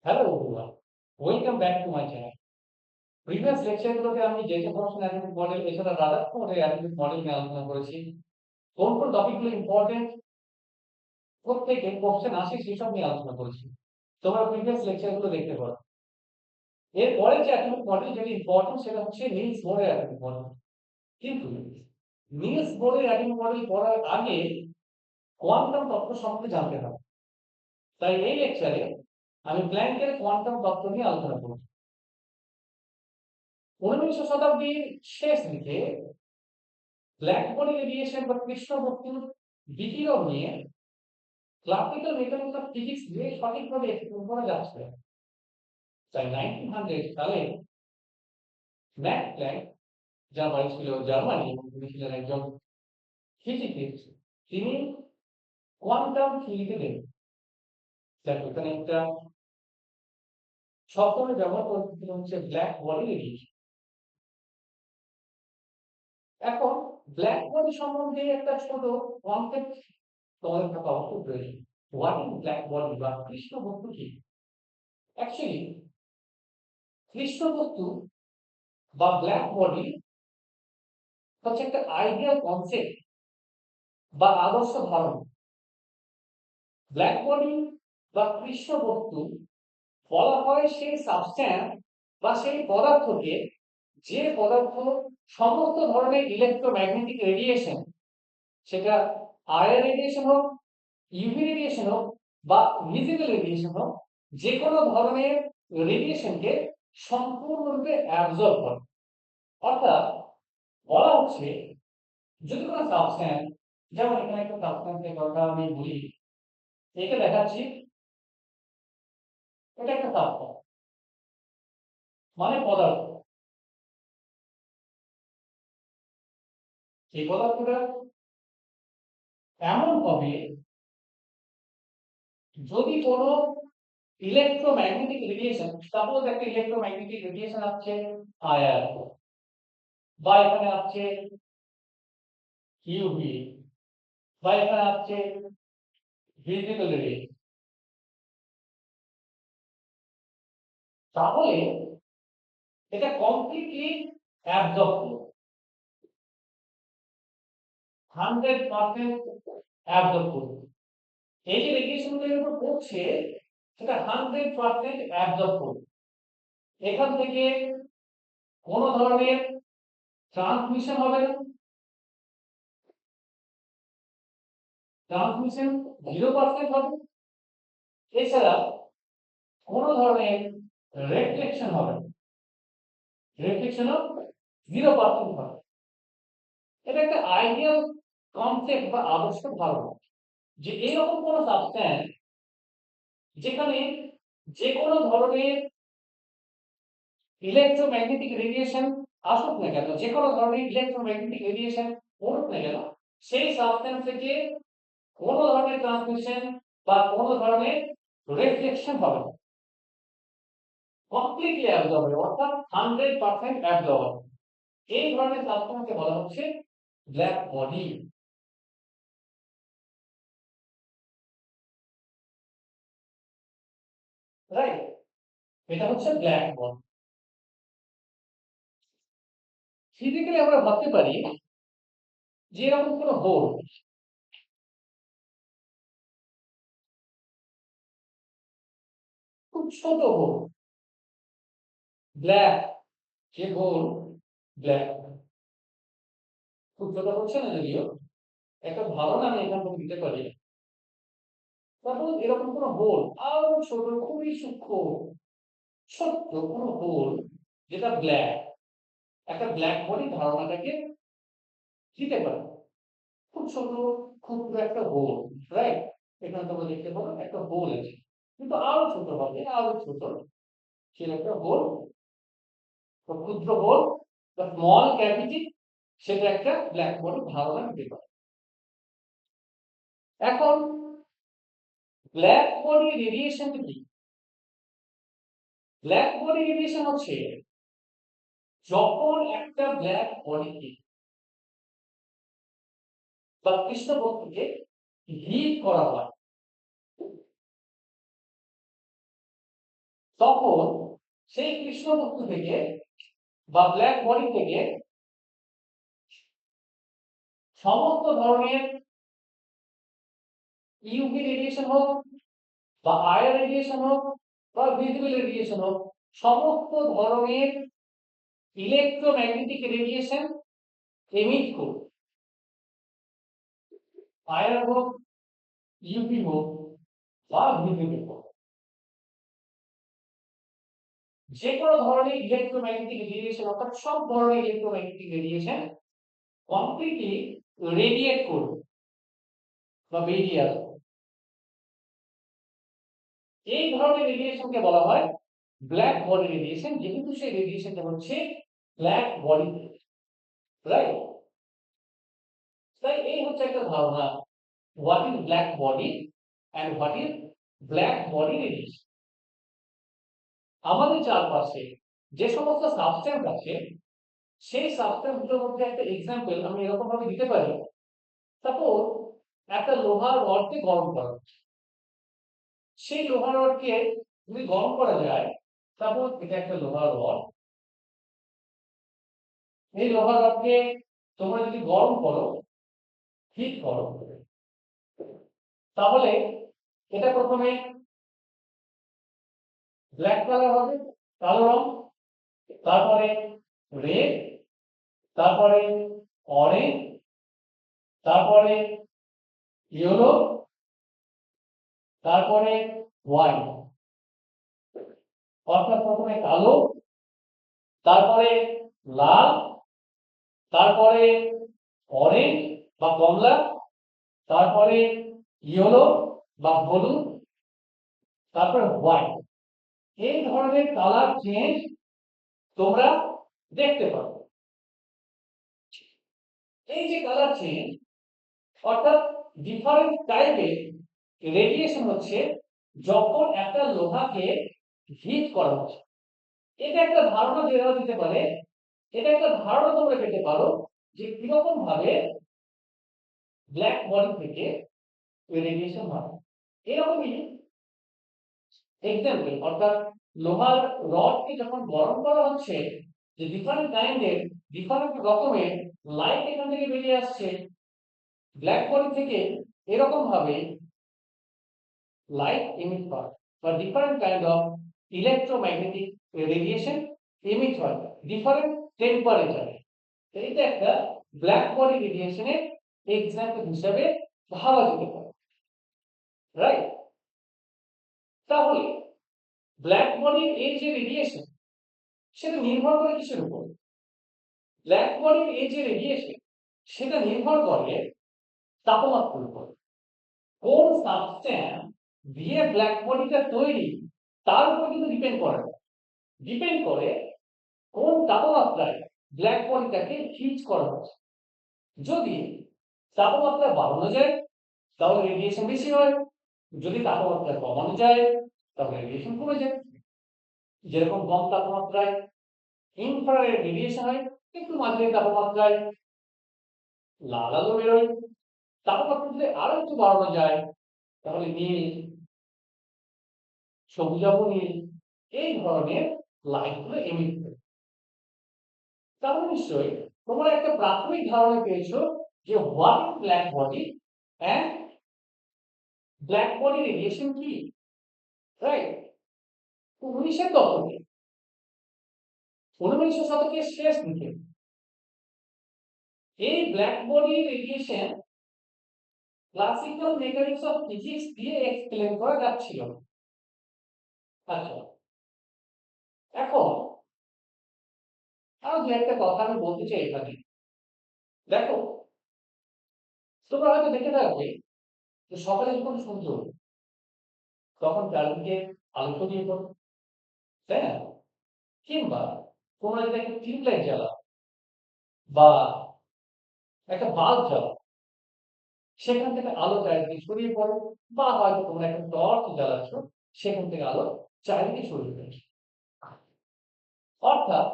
Hello everyone, welcome back to my channel. Previous লেকচারগুলোতে আমি জেকে অ্যাটমিক মডেল এছাড়া রাদারফোর্ডের অ্যাটমিক মডেল নিয়ে আলোচনা করেছি। কোন কোন টপিকগুলো ইম্পর্টেন্ট, প্রত্যেকে কোশ্চেন আসে সেসব নিয়ে আলোচনা করেছি। তোমরা প্রিভিয়াস লেকচারগুলো দেখতে পারো। এরপরে যে অ্যাটমিক মডেল যেটা ইম্পর্টেন্ট সেটা হচ্ছে নিলস বোরের অ্যাটমিক মডেল। কিন্তু নিলস বোরের অ্যাটমিক মডেল পড়ার আগে কোয়ান্টাম তত্ত্ব সম্পর্কে জানতে হবে। তাই এই লেকচারে আমি প্ল্যাঙ্কের কোয়ান্টাম তত্ত্ব নিয়ে আলোচনা করব। 19শ শতাব্দীর শেষ দিকে ব্ল্যাক বডি রেডিয়েশন বা কৃষ্ণ বস্তুর বিকিরণ নিয়ে ক্লাসিক্যাল মেকানিক্স অফ ফিজিক্স দিয়ে সঠিকভাবে এক্সপ্লেন করা যাচ্ছে। তাই 1900 সালে ম্যাক্স প্ল্যাঙ্ক, যার বাড়ি ছিল জার্মানি এবং তিনি ছিলেন একজন ফিজিকিস্ট, তিনি কোয়ান্টাম থিওরিতে দেন। দেখো এখানে একটা শব্দ আমি ব্যবহার করতে হচ্ছে ব্ল্যাক বডি রেডিয়েশন। এখন ব্ল্যাক বডি সম্বন্ধে একটা ছোট কনসেপ্ট তোমাদের থাকা অবশ্যই প্রয়োজন। হোয়াট ইজ ব্ল্যাক বডি বা কৃষ্ণ বস্তু কি? অ্যাকচুয়ালি কৃষ্ণ বস্তু বা ব্ল্যাক বডি হচ্ছে একটা আইডিয়াল কনসেপ্ট বা আদর্শ ধারণা। ব্ল্যাক বডি বা কৃষ্ণ বস্তু বলা হয় সেই সাবস্ট্যান্স বা সেই পদার্থকে, যে পদার্থ সমস্ত ধরনের ইলেকট্রোম্যাগনেটিক রেডিয়েশন, সেটা আয়র রেডিয়েশন হোক, ইউভি রেডিয়েশন হোক বা ভিজিবল রেডিয়েশন হোক, যে কোনো ধরনের রেডিয়েশনকে সম্পূর্ণরূপে অ্যাবজর্ব করে। অর্থাৎ বলা হচ্ছে যদি কোনো সাবস্ট্যান্স, যেমন এখানে একটা সাবস্ট্যান্সের কথা আমি বলি, একে দেখাচ্ছি, এটা একটা সাবস্ট্যান্স মানে পদার্থ। এই পদার্থটা এমন হবে যদি কোনো ইলেকট্রোম্যাগনেটিক রেডিয়েশন, সাপোজ একটা ইলেকট্রোম্যাগনেটিক রেডিয়েশন আসছে আইআর, বা এখানে আসছে ইউভি, বা এখানে আসছে ভিজিবল রে, তাহলে এটা কমপ্লিটলি অ্যাবজর্ব করবে, 100% অ্যাবজর্ব করবে। এই যে রেডিয়েশন গুলোর উপর পড়ছে সেটা 100% অ্যাবজর্ব করবে। এখান থেকে কোন ধরনের ট্রান্সমিশন হবে না, ট্রান্সমিশন 0% হবে। এছাড়া কোন ধরনের রিফ্লেকশন হবে না, রিফ্লেকশনও 0% হবে। এটা একটা আইডিয়াল কনসেপ্ট বা আদর্শ ধারণা যে এরকম কোন সাবস্ট্যান্স যেখানে যে কোনো ধরনের ইলেকট্রোম্যাগনেটিক রেডিয়েশন আসুক না কেন, যে কোনো ধরনের ইলেকট্রোম্যাগনেটিক রেডিয়েশন পড়ুক না কেন, সেই সাবস্ট্যান্স থেকে কোনো ধরনের ট্রান্সমিশন বা কোনো ধরনের রিফ্লেকশন হবে না, কমপ্লিটলি অ্যাবজর্ব হবে, অর্থাৎ 100% অ্যাবজর্ব হবে। এই ধরনের সাবস্ট্যান্সকে বলা হচ্ছে ব্ল্যাক বডি। রাইট? এটা হচ্ছে ব্ল্যাক বডি। ফিজিক্যালি আমরা ভাবতে পারি যে এরকম কোনো হোল, খুব ছোট হোল, ব্ল্যাক, যে হোল ব্ল্যাক, খুব ছোট হচ্ছে না যদিও, একটা ধারণা আমি এখান থেকে দিতে পারি। তারপর এরকম কোনো হোল, আরো ছোট, খুবই সূক্ষ্ম, ছোট্ট কোনো হোল যেটা ব্ল্যাক, একটা ব্ল্যাক বডি ধারণাটাকে দিতে পারে। খুব ছোট, ক্ষুদ্র একটা হোল, রাইট? এখানে তোমরা দেখতে পারো একটা হোল আছে, কিন্তু আরো ছোট হবে, আরো ছোট, সেটা একটা হোল, ক্ষুদ্র হোল বা স্মল ক্যাভিটি, সেটা একটা ব্ল্যাক বডি ধারণা দিতে পারে। এখন ব্ল্যাক বডি রেডিয়েশন কি? ব্ল্যাক বডি রেডিয়েশন হচ্ছে যখন একটা ব্ল্যাক বডিকে বা কৃষ্ণ বস্তুকে হিট করা হয়, তখন সেই কৃষ্ণ বস্তু থেকে বা ব্ল্যাক বডি থেকে সমস্ত ধরনের ইউভি রেডিয়েশন হোক বা আয়ার রেডিয়েশন হোক বা ভিজিবল রেডিয়েশন হোক, সমস্ত ধরনের ইলেকট্রোম্যাগনেটিক রেডিয়েশন এমিট করবে। আয়ার হোক, ইউভি হোক বা ভিজিবল হোক, যে কোনো ধরনের ইলেকট্রোম্যাগনেটিক রেডিয়েশন অর্থাৎ সব ধরনের ইলেকট্রোম্যাগনেটিক রেডিয়েশন কমপ্লিটলি রেডিয়েট করবে বা বেরিয়ে আসবে। এই ধরনের রেডিয়েশনকে বলা হয় ব্ল্যাক বডি রেডিয়েশন, যেহেতু সেই রেডিয়েশনটা হচ্ছে ব্ল্যাক বডি, রাইট? তাই এই হচ্ছে একটা ধারণা, what is black body and what is black body radiation. আমাদের চারপাশে যে সমস্ত সাবস্টেন্স আছে, সেই সাবস্টেন্স গুলোর মধ্যে একটা এক্সাম্পল আমি এরকম ভাবে দিতে পারি। সাপোজ একটা লোহার রডকে গরম করা হচ্ছে, সেই লোহার রডকে যদি গরম করা যায়, সাপোজ এটা একটা লোহার রড, এই লোহার রডকে তোমরা যদি গরম করো, হিট করো, তাহলে এটা প্রথমে ব্ল্যাক কালার হবে, কালো রং, তারপরে রেড, তারপরে অরেঞ্জ, তারপরে ইয়েলো, তারপরে হোয়াইট। অর্থাৎ প্রথমে কালো, তারপরে লাল, তারপরে অরেঞ্জ বা কমলা, তারপরে ইয়েলো বা হলুদ, তারপরে হোয়াইট। এই ধরনের কালার চেঞ্জ তোমরা দেখতে পারো। এই যে কালার চেঞ্জ অর্থাৎ ডিফারেন্ট টাইপের রেডিয়েশন হচ্ছে যখন একটা লোহাকে হিট করা হচ্ছে। এটা একটা ধারণা দেওয়া দিতে পারে, এটা একটা ধারণা তোমরা পেতে পারো যে কিরকম ভাবে ব্ল্যাক বডি থেকে রেডিয়েশন হয়। এরকমই এক্সাম্পল, অর্থাৎ লোহার রডকে যখন গরম করা হচ্ছে, যে ডিফারেন্ট কাইন্ডের ডিফারেন্ট রকমের লাইট এখান থেকে বেরিয়ে আসছে ব্ল্যাক বডি থেকে, এরকম ভাবে লাইট এমিট হয় বা different kind of electromagnetic radiation emit হয় ডিফারেন্ট টেম্পারেচারে। এইটা একটা ব্ল্যাক বডি রেডিয়েশনের এক্সাম্পল হিসাবে ভাবা যেতে পারে, রাইট? তাহলে ব্ল্যাক বডির এই যে রেডিয়েশন, সেটা নির্ভর করে কিসের উপর? ব্ল্যাক বডির এই যে রেডিয়েশন, সেটা নির্ভর করে তাপমাত্রার উপর। কোন সাবস্টেন্স দিয়ে ব্ল্যাক বডিটা তৈরি তার উপর কিন্তু ডিপেন্ড করে না, ডিপেন্ড করে কোন তাপমাত্রায় ব্ল্যাক বডিটাকে হিট করা হচ্ছে। যদি তাপমাত্রা বাড়ানো যায় তাহলে রেডিয়েশন বেশি হয়, যদি তাপমাত্রা কমানো যায় তাহলে রেডিয়েশন কমে যায়। যেরকম কম তাপমাত্রায় ইনফ্রারেড রেডিয়েশন হয়, কিন্তু মাঝারি তাপমাত্রায় লাল আলো বেরোয়। তাপমাত্রা যদি আরো একটু বাড়ানো যায় তাহলে নীল, সবুজাভ নীল, এই ধরনের লাইট গুলো এমিট করে। তাহলে নিশ্চয়ই তোমরা একটা প্রাথমিক ধারণা পেয়েছো যে what is black body and black body radiation কি, রাইট? 19 দশকে, 19 শতকের শেষ দিকে এই black body radiation classical mechanics of physics দিয়ে এক্সপ্লেন করা যাচ্ছিল। আচ্ছা, এখন আরো দু একটা কথা আমি বলতে চাই এখানে। দেখো, তোমরা হয়তো দেখে থাকবে যে সকালে যখন সূর্য ওঠে, তখন চারদিকে আলো ছড়িয়ে পড়ে, তাই না? কিংবা তোমরা যদি একটা টিউব লাইট জ্বালাও বা একটা বাল্ব জ্বালাও, সেখান থেকে আলো চারিদিকে ছড়িয়ে পড়ে। বা হয়তো তোমরা একটা টর্চ জ্বালাচ্ছ, সেখান থেকে আলো চারিদিকে ছড়িয়ে পড়ে। অর্থাৎ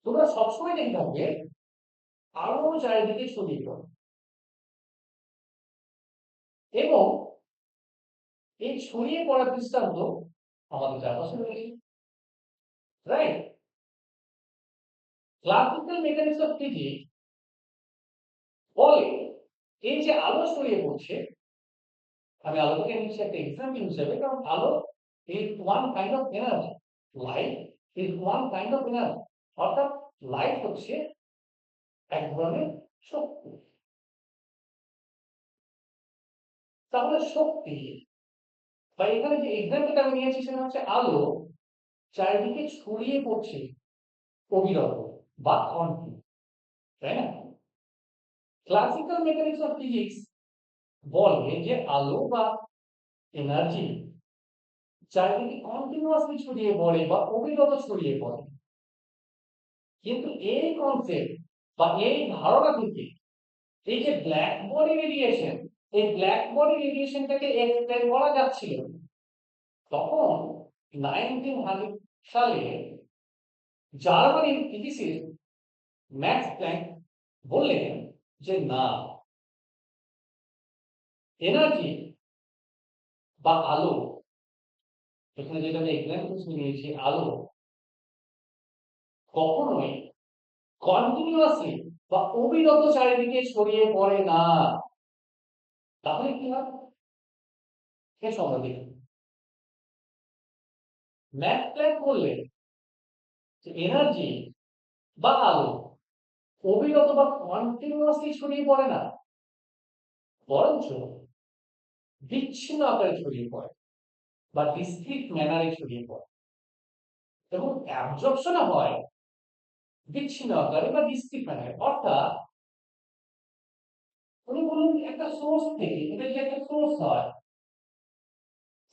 তোমরা সবসময় দেখে থাকবে আলো চারিদিকে ছড়িয়ে পড়ে, এবং এই ছড়িয়ে পড়া দৃষ্টান্ত আমাদের চারপাশে রয়েছে, right? Classical mechanics of physics বলে এই যে আলো ছড়িয়ে পড়ছে, আমি আলোটাকে নিচ্ছি একটা এক্সাম্পল হিসেবে, কারণ আলো is one kind of energy, light is one kind of energy, অর্থাৎ লাইট হচ্ছে এক ধরনের শক্তি। তাহলে শক্তি বা এখানে যে এক্সাম্পলটা আমি নিয়েছি সেটা হচ্ছে আলো চারিদিকে ছড়িয়ে পড়ছে অবিরত বা কন্টিনিউ, তাই না? ক্লাসিক্যাল মেকানিক্স অফ ফিজিক্স বলে যে আলো বা এনার্জি চারিদিকে কন্টিনিউয়াসলি ছড়িয়ে পড়ে বা অবিরত ছড়িয়ে পড়ে। কিন্তু এই কনসেপ্ট বা এই ধারণা থেকে এই যে ব্ল্যাক বডি রেডিয়েশন, এই ব্ল্যাক বডি রেডিয়েশনটাকে এক্সপ্লেন করা যাচ্ছিল তখন 1900 সালে জার্মানির ফিজিসিস্ট ম্যাক্স প্ল্যাঙ্ক বললেন যে না, এনার্জি বা আলো, এখানে যেটা আমি এক্সাম্পল নিয়েছি আলো, কখনোই কন্টিনিউয়াসলি বা অবিরত চারিদিকে ছড়িয়ে পড়ে না। তাহলে কি হয় সে আমরা দেখি। ম্যাক্স প্ল্যাঙ্ক বললেন যে এনার্জি বা আলো অবিরত বা কন্টিনিউয়াসলি ছড়িয়ে পড়ে না, বরঞ্চ বিচ্ছিন্ন আকারে ছড়িয়ে পড়ে বা ডিসক্রিট ম্যানারে ছড়িয়ে পড়ে, এবং অ্যাবজর্পশন হয় বিচ্ছিন্ন আকারে বা ডিসক্রিট ম্যানারে। অর্থাৎ উনি বললেন একটা সোর্স থেকে, এটা যদি একটা সোর্স হয়,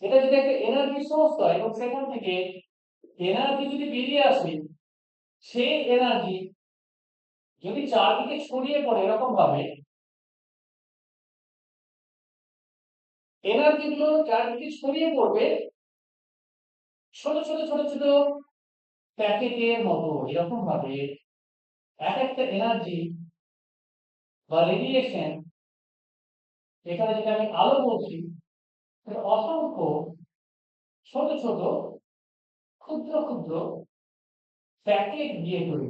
এটা যদি একটা এনার্জি সোর্স হয় এবং সেখান থেকে এনার্জি যদি বেরিয়ে আসে, সেই এনার্জি যদি চারদিকে ছড়িয়ে পড়ে এরকম ভাবে, এনার্জি গুলো চারদিকে ছড়িয়ে পড়বে ছোট ছোট ছোট ছোট প্যাকেটের মতো, এরকম ভাবে এক একটা এনার্জি বা রেডিয়েশন, এখানে যেটা আমি আলো বলছি, অসংখ্য ছোট ছোট ক্ষুদ্র ক্ষুদ্র প্যাকেট দিয়ে তৈরি,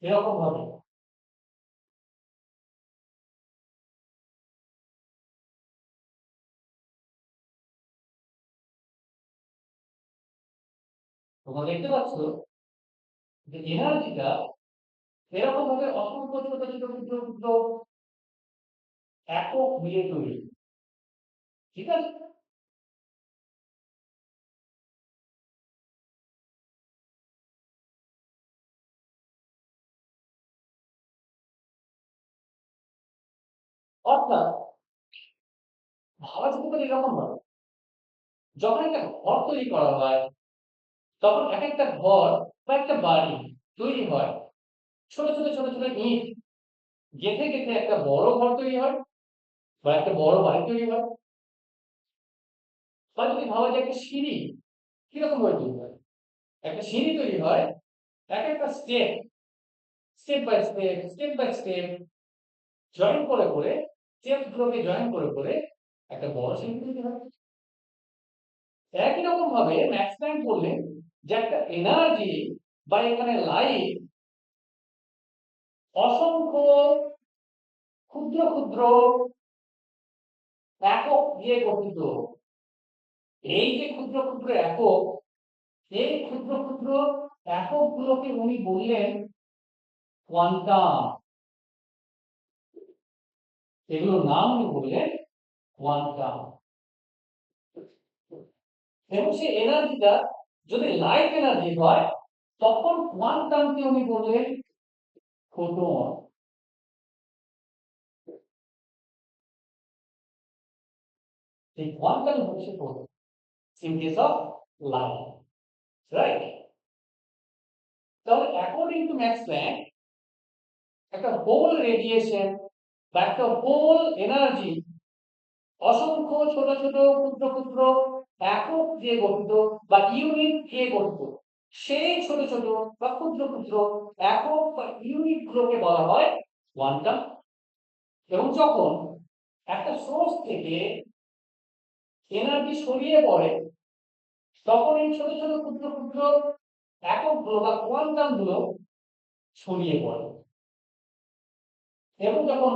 এরকম ভাবে। তোমরা দেখতে পাচ্ছ যে এনার্জিটা এরকম ভাবে অসংখ্য ছোট ছোট ক্ষুদ্র ক্ষুদ্র একক দিয়ে তৈরি, ঠিক আছে? অর্থাৎ ভাবা যেতে পারে এরকম ভাবে, যখন একটা ঘর তৈরি করা হয় তখন এক একটা ঘর বা একটা বাড়ি তৈরি হয় ছোট ছোট ছোট ছোট ইট গেঁথে গেঁথে একটা বড় ঘর তৈরি হয় বা একটা বড় বাড়ি তৈরি হয়। বা যদি ভাবা যায় একটা সিঁড়ি কিরকম ভাবে তৈরি হয়, একটা সিঁড়ি তৈরি হয় এক একটা step, step by step step by step join করে করে, স্টেপ গুলোকে জয়েন করে করে একটা বড় সিঁড়ি তৈরি হয়। একই রকম ভাবে ম্যাক্স প্ল্যাঙ্ক বললেন যে একটা এনার্জি বা এখানে লাইট অসংখ্য ক্ষুদ্র ক্ষুদ্র একক দিয়ে গঠিত। এই যে ক্ষুদ্র ক্ষুদ্র একক, এই ক্ষুদ্র ক্ষুদ্র এককগুলোকে উনি বললেন কোয়ান্টাম, এগুলোর নাম উনি বললেন কোয়ান্টাম। এবং সেই এনার্জিটা যদি লাইট এনার্জি হয় তখন কোয়ান্টামকে উনি বললেন ফোটন। এই কোয়ান্টাম হচ্ছে photon in case of light, right? তাহলে অ্যাকর্ডিং টু ম্যাক্স প্ল্যাঙ্ক একটা হোল রেডিয়েশন বা একটা হোল এনার্জি অসংখ্য ছোট ছোট ক্ষুদ্র ক্ষুদ্র একক দিয়ে গঠিত বা ইউনিট দিয়ে গঠিত। সেই ছোট ছোট বা ক্ষুদ্র ক্ষুদ্র একক বা ইউনিট গুলোকে বলা হয় কোয়ান্টাম। এবং যখন একটা সোর্স থেকে এনার্জি ছড়িয়ে পড়ে তখন এই ছোট ছোট ক্ষুদ্র ক্ষুদ্র এককগুলো বা কোয়ান্টাম গুলো ছড়িয়ে পড়ে এবং যখন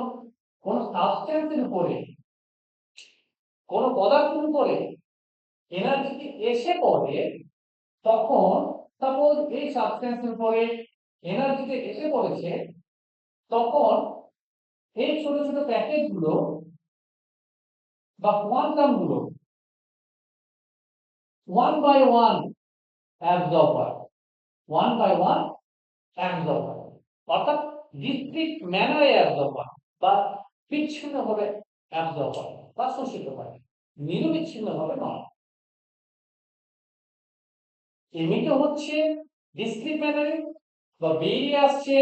কোন সাবস্টেন্সের উপরে কোন পদার্থের উপরে এনার্জি এসে পড়ে তখন সাপোজ এই সাবস্টেন্সের উপরে এনার্জিতে এসে পড়েছে তখন এই ছোট ছোট প্যাকেট গুলো বা কোয়ান্টাম গুলো ওয়ান বাই ওয়ান অ্যাবজর্ব হয় ওয়ান বাই ওয়ান অ্যাবজর্ব হয় অর্থাৎ ডিসক্রিট ম্যানারে অ্যাবজর্ব হয় বা বিচ্ছিন্নভাবে অ্যাবজর্ব হয় বা শোষিত হয় নিরবিচ্ছিন্নভাবে নয় এমনিতে হচ্ছে ডিসক্রিট ম্যানারে বা বেরিয়ে আসছে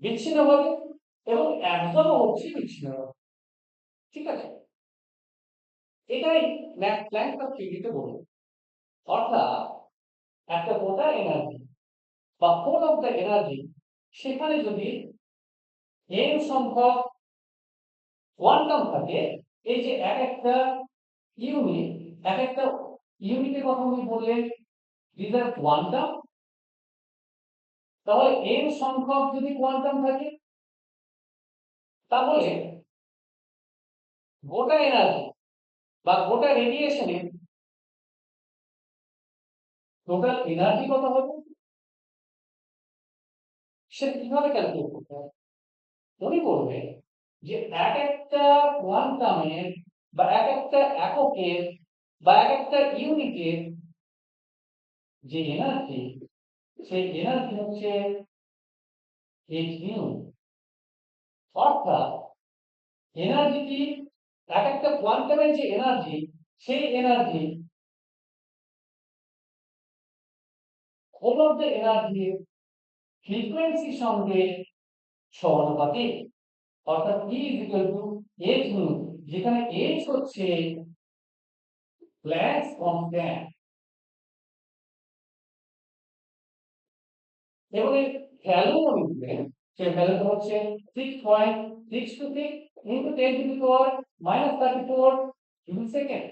বিচ্ছিন্নভাবে এবং অ্যাবজর্ব হচ্ছে বিচ্ছিন্নভাবে ঠিক আছে এটাই ম্যাক্স প্ল্যাঙ্ক তার থিওরিতে বলল অর্থাৎ একটা গোটা এনার্জি বা হোল অফ দ্য এনার্জি সেখানে যদি n সংখ্যক কোয়ান্টাম থাকে এই যে এক একটা ইউনিট এক একটা ইউনিটের কথা উনি বললেন দিস আর কোয়ান্টাম তাহলে n সংখ্যক যদি কোয়ান্টাম থাকে তাহলে গোটা এনার্জি বা গোটা রেডিয়েশনের টোটাল এনার্জি কত হবে সেটা কিভাবে ক্যালকুলেট করতে হবে উনি বলবেন যে এক একটা কোয়ান্টামের বা এক একটা এককের বা এক একটা ইউনিটের যে এনার্জি সেই এনার্জি হচ্ছে h নিউ অর্থাৎ এনার্জিটি এক একটা কোয়ান্টামের যে এনার্জি সেই এনার্জি হোল অফ দ্য এনার্জির ফ্রিকোয়েন্সির সঙ্গে সমানুপাতিক অর্থাৎ E is equal to h nu যেখানে h হচ্ছে প্ল্যাঙ্কস কনস্ট্যান্ট এবং এর ভ্যালু দিবেন সেই ভ্যালুটা হচ্ছে 6.626 into 10 to the power -34 joule second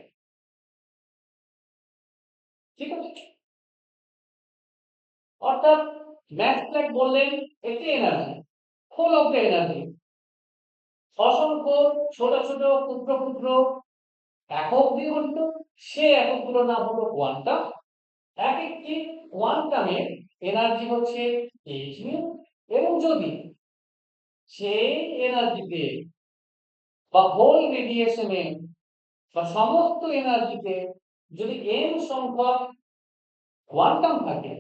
ঠিক আছে অর্থাৎ ম্যাক্স প্ল্যাঙ্ক বললেন একটি energy whole of the energy অসংখ্য ছোট ছোট ক্ষুদ্র ক্ষুদ্র একক দিয়ে গঠিত সে এককগুলোর নাম হলো কোয়ান্টাম এক একটি কোয়ান্টামের এনার্জি হচ্ছে h nu এবং যদি সেই এনার্জিতে বা হোল রেডিয়েশনে বা সমস্ত এনার্জিতে যদি n সংখ্যক কোয়ান্টাম থাকে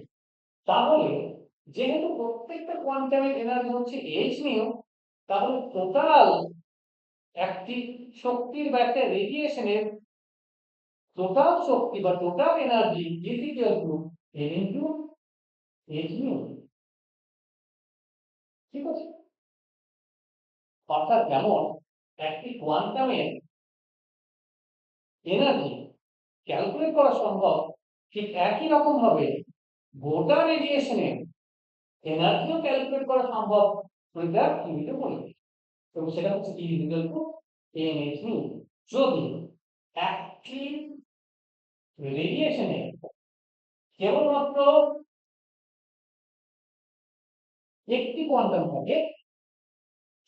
তাহলে যেহেতু প্রত্যেকটা কোয়ান্টামের এনার্জি হচ্ছে h nu তাহলে টোটাল একটি শক্তির বা একটা রেডিয়েশনের টোটাল শক্তি বা total energy is equal to n into h nu ঠিক আছে অর্থাৎ যেমন একটি কোয়ান্টামের এনার্জি ক্যালকুলেট করা সম্ভব ঠিক একই রকম ভাবে গোটা রেডিয়েশনের এনার্জিও ক্যালকুলেট করা সম্ভব ওইটা থিওরিতে বলে এবং সেটা হচ্ছে E is equal to mh nu যদি একটি রেডিয়েশনে কেবলমাত্র একটি কোয়ান্টাম থাকে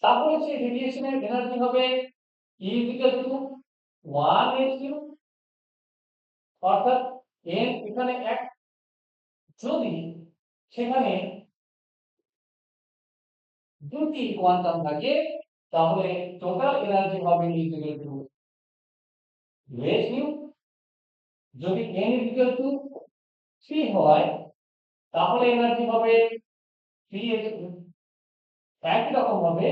তাহলে সেই রেডিয়েশনের এনার্জি হবে E is equal to 1 h nu অর্থাৎ n এখানে এক যদি সেখানে দুটি কোয়ান্টাম থাকে তাহলে টোটাল এনার্জি হবে E is equal to 2 h nu যদি n is equal to 3 হয় তাহলে এনার্জি হবে 3 h nu একই রকম ভাবে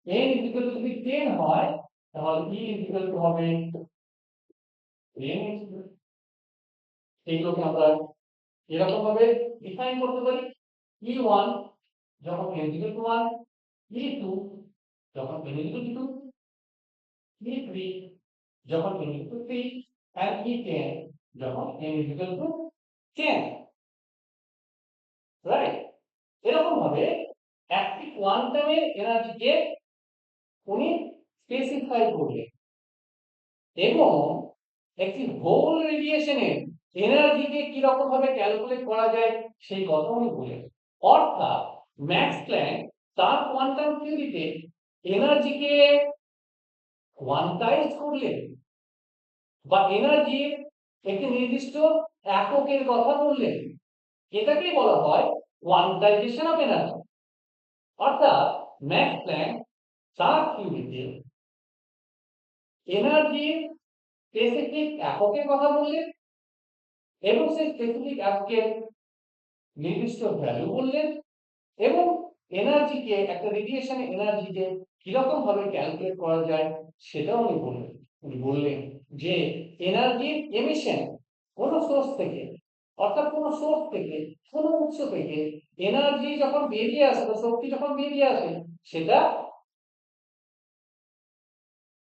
n is equal to যদি 10 হয় তাহলে E is equal to হবে 10 h nu এইগুলোকে আমরা এরকম ভাবে ডিফাইন করতে পারি E1 যখন n is equal to 1 E2 যখন n is equal to 2 E3 যখন n is equal to 3 and E10 যখন n is equal to 10 right এরকম ভাবে একটি কোয়ান্টামের এনার্জিকে উনি স্পেসিফাই করলেন এবং একটি হোল রেডিয়েশনের এনার্জিকে কি রকম ভাবে ক্যালকুলেট করা যায় সেই কথা উনি বলেন। অর্থাৎ ম্যাক্স প্ল্যাঙ্ক তার কোয়ান্টাম থিওরিতে এনার্জিকে কোয়ান্টাইজ করলেন বা এনার্জির একটি নির্দিষ্ট এককের কথা বললেন। এটাকেই বলা হয় কোয়ান্টাইজেশন অফ এনার্জি। অর্থাৎ ম্যাক্স প্ল্যাঙ্ক তার থিওরিতে এনার্জির স্পেসিফিক এককের কথা বললেন এবং সেই স্পেসিফিক এককের নির্দিষ্ট ভ্যালু বললেন এবং এনার্জিকে একটা রেডিয়েশন এনার্জিকে কিরকম ভাবে ক্যালকুলেট করা যায় সেটাও উনি বললেন। উনি বললেন যে এনার্জির এমিশন কোন সোর্স থেকে, অর্থাৎ কোন সোর্স থেকে, কোন উৎস থেকে এনার্জি যখন বেরিয়ে আসে বা শক্তি যখন বেরিয়ে আসে সেটা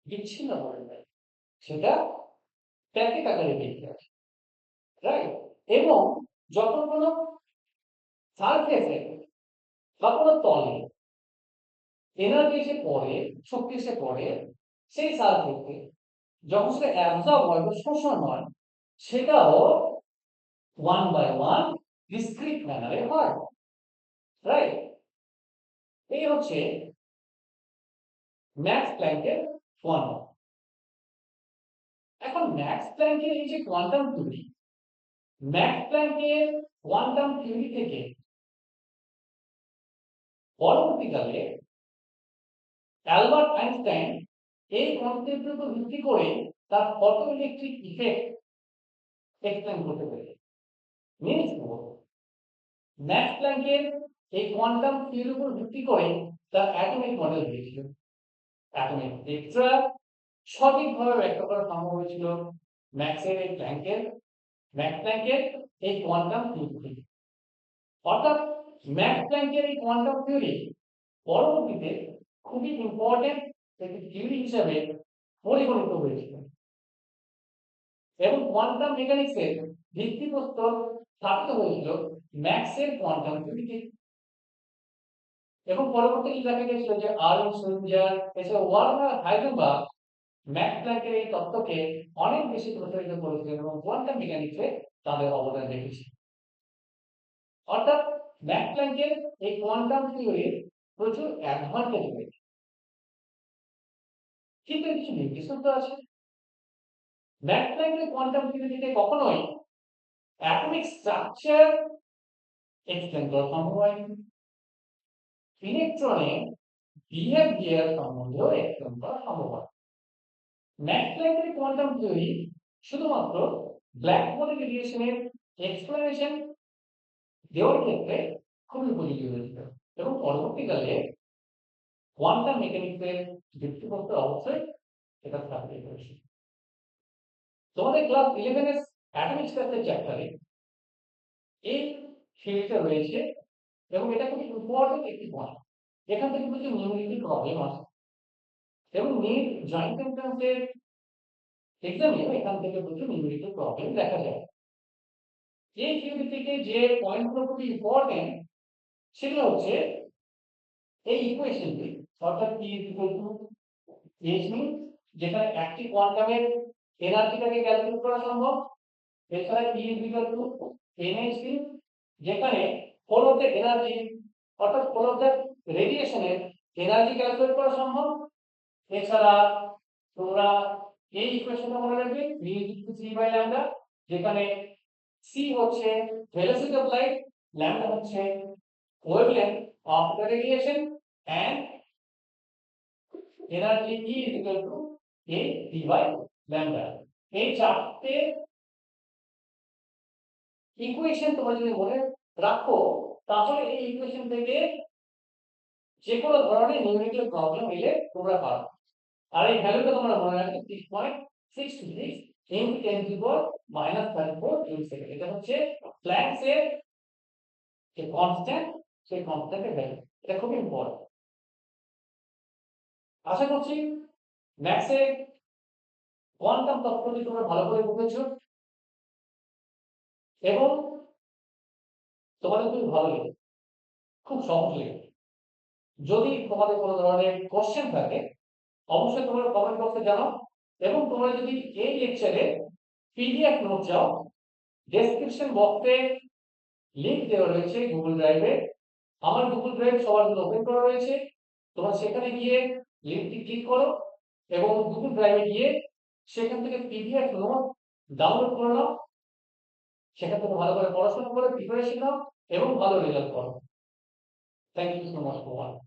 বিচ্ছিন্ন হবে না, সেটা প্যাকেট আকারে বেরিয়ে আসে, রাইট? এবং যখন কোনো সারফেসে বা কোনো তলে এনার্জি এসে পড়ে, শক্তি এসে পড়ে সেই সারফেসে, যখন সেটা অ্যাবজর্ব হয় বা শোষণ হয় সেটাও ওয়ান বাই ওয়ান ডিসক্রিট ম্যানারে হয়, রাইট? এই হচ্ছে ম্যাক্স প্ল্যাঙ্কের ফর্মুলা। এখন ম্যাক্স প্ল্যাঙ্কের এই যে কোয়ান্টাম থিওরি, ম্যাক্স প্ল্যাঙ্কের কোয়ান্টাম থিওরি থেকে পরবর্তীকালে অ্যালবার্ট আইনস্টাইন এই কনসেপ্টের উপর ভিত্তি করে তার ফটো ইলেকট্রিক ইফেক্ট এক্সপ্লেন করতে পেরেছে। মিনস ম্যাক্স প্ল্যাঙ্কের এই কোয়ান্টাম থিওরির উপর ভিত্তি করে তার অ্যাটমিক মডেল দিয়েছিল। অ্যাটমিক স্পেকট্রা সঠিকভাবে ব্যাখ্যা করা সম্ভব হয়েছিল ম্যাক্স প্ল্যাঙ্কের এই কোয়ান্টাম থিওরি। অর্থাৎ ম্যাক্স প্ল্যাঙ্কের এই কোয়ান্টাম থিওরি পরবর্তীতে খুবই ইম্পর্টেন্ট একটি থিওরি হিসেবে পরিগণিত হয়েছিল এবং কোয়ান্টাম মেকানিক্সের ভিত্তিপ্রস্তর স্থাপিত হয়েছিল ম্যাক্সের কোয়ান্টাম থিওরিতে। এবং পরবর্তীতে দেখা গেছিল যে আর্নস্ট শ্রোডিঞ্জার এছাড়া ওয়ার্নার হাইজেনবার্গ ম্যাক্স প্ল্যাঙ্কের এই তত্ত্বকে অনেক বেশি প্রসারিত করেছিলেন এবং কোয়ান্টাম মেকানিক্সে তাদের অবদান রেখেছে। অর্থাৎ ম্যাক্স প্ল্যাঙ্কের এই কোয়ান্টাম থিওরির প্রচুর অ্যাডভান্টেজ রয়েছে, কিন্তু এর কিছু নির্দিষ্টতা আছে। ম্যাক্স প্ল্যাঙ্কের কোয়ান্টাম থিওরিতে কখনোই অ্যাটমিক স্ট্রাকচার এক্সপ্লেন করা সম্ভব হয়নি, ইলেকট্রনের বিহেভিয়ার সম্বন্ধেও এক্সপ্লেন করা সম্ভব হয়। ম্যাক্স প্ল্যাঙ্কের কোয়ান্টাম থিওরি শুধুমাত্র ব্ল্যাক বডি রেডিয়েশনের এক্সপ্লেনেশন দেওয়ার ক্ষেত্রে খুবই উপযোগী হয়েছিল এবং পরবর্তীকালে কোয়ান্টাম মেকানিক্সের ভিত্তিপ্রস্তর অবশ্যই এটা স্থাপিত করেছে। তোমাদের ক্লাস 11 এর অ্যাটমিক স্ট্রাকচার চ্যাপ্টারে এই থিওরিটা রয়েছে এবং এটা খুব ইম্পর্টেন্ট একটি পয়েন্ট। এখান থেকে কিছু নিউমেরিক্যাল প্রবলেম আসে এবং নিট জয়েন্ট এন্ট্রান্সের এক্সামে এখান থেকে প্রচুর নিউমেরিক্যাল প্রবলেম দেখা যায়। এই থিওরি থেকে যে পয়েন্টগুলো খুবই ইম্পর্টেন্ট সেগুলো হচ্ছে এই ইকুয়েশনটি, অর্থাৎ E h nu, যেখানে একটি কোয়ান্টামের এনার্জিটাকে ক্যালকুলেট করা সম্ভব। এছাড়া E nhν, যেখানে হোল অফ দ্য এনার্জি, অর্থাৎ হোল অফ দ্য রেডিয়েশনের এনার্জি ক্যালকুলেট করা সম্ভব। এছাড়া তোমরা এই ইকুয়েশনটা মনে রাখবে v/λ, যেখানে c হচ্ছে ভেলোসিটি অফ লাইট, ল্যাম্বডা হচ্ছে wavelength of the radiation and energy E a v/λ। এই চারটে ইকুয়েশন তোমরা যদি মনে রাখো তাহলে এই ইকুয়েশন থেকে যে কোনো ধরনের নিউমেরিক্যাল প্রবলেম এলে তোমরা পারো। আর এই ভ্যালুটা তোমরা মনে রাখবে 6.626 × 10⁻³ জুল সেকেন্ড। এটা হচ্ছে প্ল্যাঙ্কসের যে কনস্ট্যান্ট, সেই কনস্ট্যান্টের ভ্যালু। এটা খুব ইম্পর্টেন্ট। আশা করছি ম্যাথসের কোয়ান্টাম তত্ত্বটি তোমরা ভালো করে বুঝেছো এবং তোমাদের খুব ভালো লেগেছে, খুব সহজ লেগেছে। যদি তোমাদের কোনো ধরনের কোশ্চেন থাকে অবশ্যই তোমরা কমেন্ট বক্সে জানাও এবং তোমরা যদি এই লেকচারে পিডিএফ নোট চাও, ডেসক্রিপশন বক্সে লিংক দেওয়া রয়েছে গুগল ড্রাইভে। আমার গুগল ড্রাইভ সবার জন্য ওপেন করা রয়েছে। তোমরা সেখানে গিয়ে লিংকটি ক্লিক করো এবং গুগল ড্রাইভে গিয়ে সেখান থেকে পিডিএফ নোট ডাউনলোড করে নাও। সেখান থেকে ভালো করে পড়াশোনা করো, প্রিপারেশন নাও এবং ভালো রেজাল্ট করো। Thank you so much for watching.